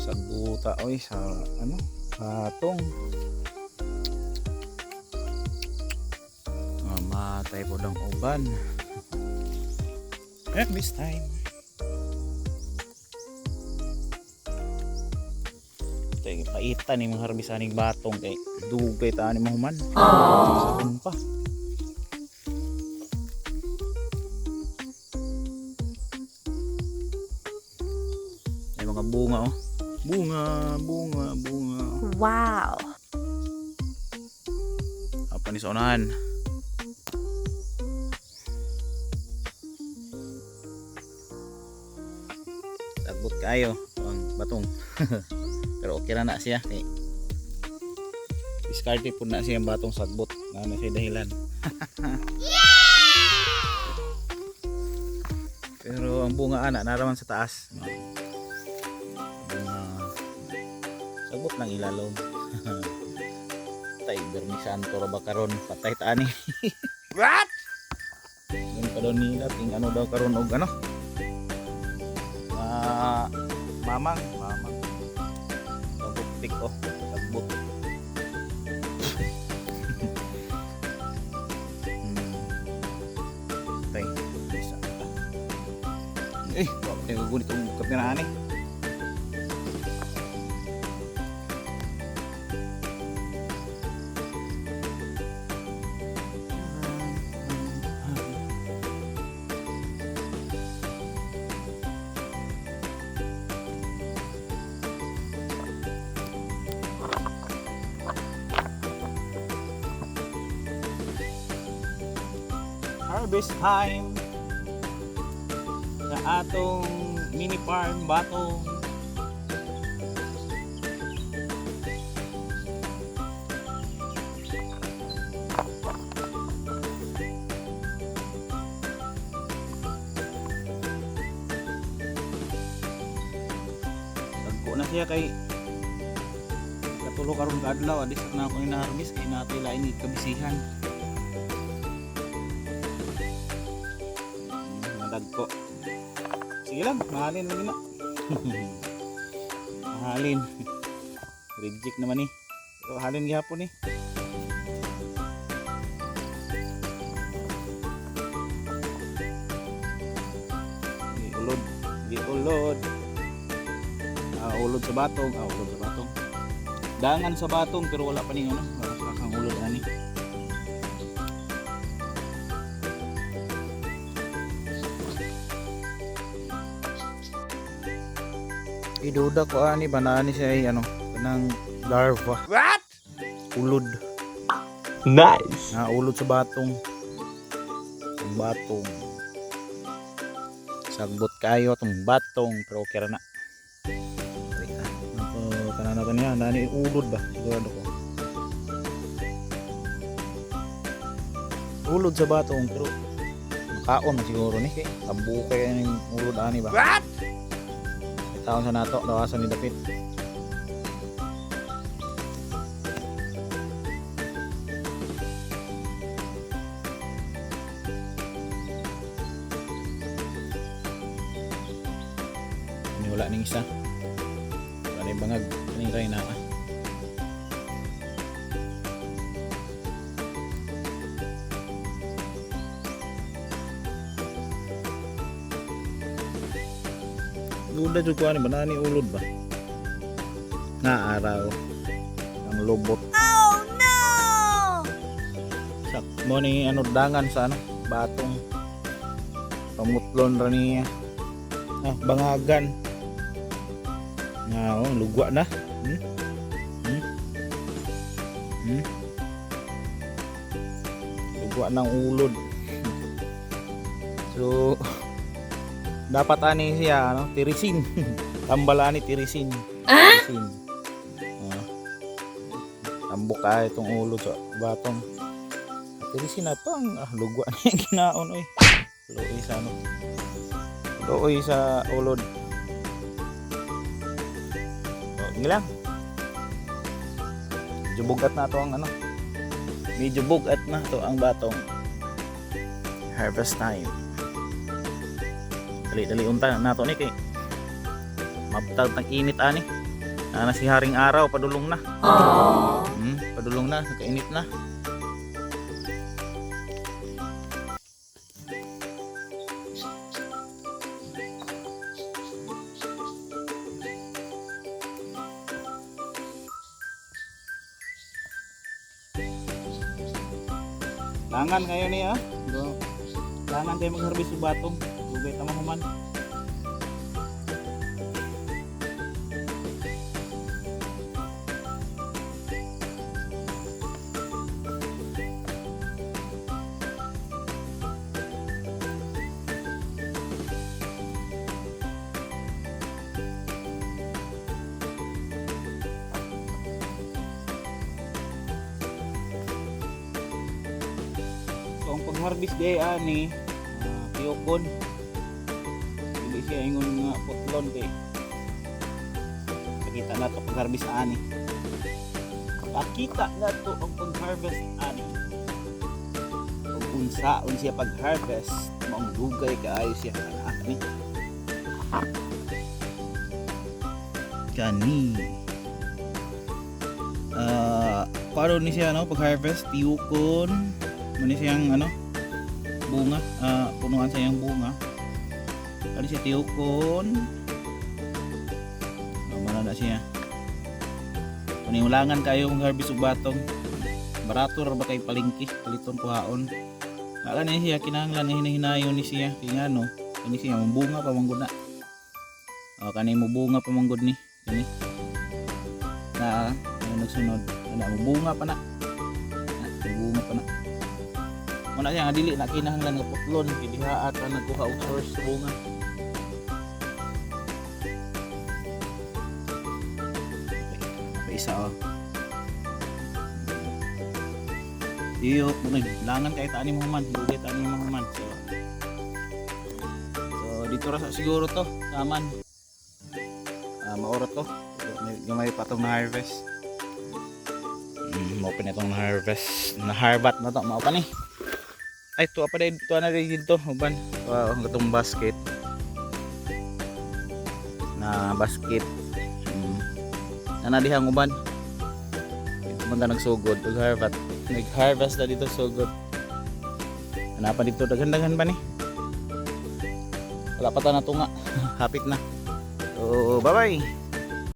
Sagbuta oy sa ano, hatong. Matay po ng uban. At this time. Tay paita ni mga harbisaning batong kay dugay ta ni mahuman. Sabon pa. Ay mga bunga oh. Bunga. Wow. Apa ni sa unahan? Tagbot kayo ang batong. Pero okay na siya. Discarte po na siya ang batong sagbot. Na siya dahilan. Pero ang bunga ana naraman sa taas. Sabot ng ilalom. Tay bermisanto ra ba karon patay ta ani. What? Yung pa daw nila ting ano daw karon og ano? Mamang. Sabot pick off, sabot. Tay, bisa. Wala tayo gugunit ang kamerahan eh. Harvest time sa atong mini farm batong. Tagko na siya kay katulo karon kadlaw adis na ako ina-harvest kay natila ini kabisihan. Dagko. Sige lang, mahalin lang na. Mahalin. Reject naman eh. Pero halin gihapon eh. Ulod. Ulod sa batong. Dangan sa batong pero wala pa ning ano, wala kang ulod ani. Iduda ko ani banani siya ay ano kanang larva. What? Ulod. Nice. Ulod sa batong. Ang batong. Sagbot kayo tong batong pero okay ra na. Kanana niya nani ulod ba sigurado ko. Ulod sa batong pero makaon na siguro ni kay tabukay ning ulod ani ba. What? Taon sa nato, lawasan ni dapit. Ini wala ning isa. Wala ning bangag, ning ray na. Duda jud ko ani banani ulod ba? Na araw ang lobot. Oh no! Sak mo ni ano dangan sa ano batong pamutlon ra niya. Bangagan. Lugwa na. Lugwa ng ulod. So dapat ani siya ano tirisin. Tambalani tirisin. Tirisin. Tambok ka itong ulo sa batong. Tirisin na pang lugwa niya ginaon oy. Luoy sa ano. Luoy sa ulod. Lang. Medyo bugat na to ang ano. Medyo bugat na to ang batong. Harvest time. Dali unta na to ni kay mabtag tang init ani. Na si Haring Araw, padulong na. Padulong na, nakainit na. Langan ngayon niya. Langan tayo mag-harvest sa batong. Dugay tama human. So ang pag-harvest day ani tiyokon. Hindi siya ingon nga putlon kay pakita na to pag-harvest ani. Pakita na to ang pag-harvest ani. Kung unsaon siya pag-harvest, maong dugay kaayo siya ani. Kani. Paano ni siya pag-harvest tiyokon. Muna siyang bunga, punuan sa iyang bunga. Kali siya tiyokon. Mana na siya. Paningulangan kayo kung harvest og batong. Barato ra ba kay palengke, paliton kuhaon. Kala ni siya kinahanglan ni hinayon ni siya. Kaya kani siya bunga pa manggod na. Kani mo bunga pa manggod ni. Kani. Na nagsunod. Bunga pa na. Bunga pa na. Muna siya nga dili na kinahanglan nga putlon kiliha at nagkuha og source sa bunga. Isa Diyok mo langan kahit ani mo man, dugay ani mo man. So dito ra siguro to, taman. Maoro to. Gamay pa tong na harvest. Mo pa nitong na harvest, na harbat na to, mao pa ni. Ay, tuwa pa na rin dito, uban. Ang gatong basket. Na basket. Nanadihang uban. Uban ka nagsugod, nag-harvest na dito sugod. Hanapan dito, daghan-daghan ba ni? Wala pa ta na tunga. Hapit na. So, bye-bye.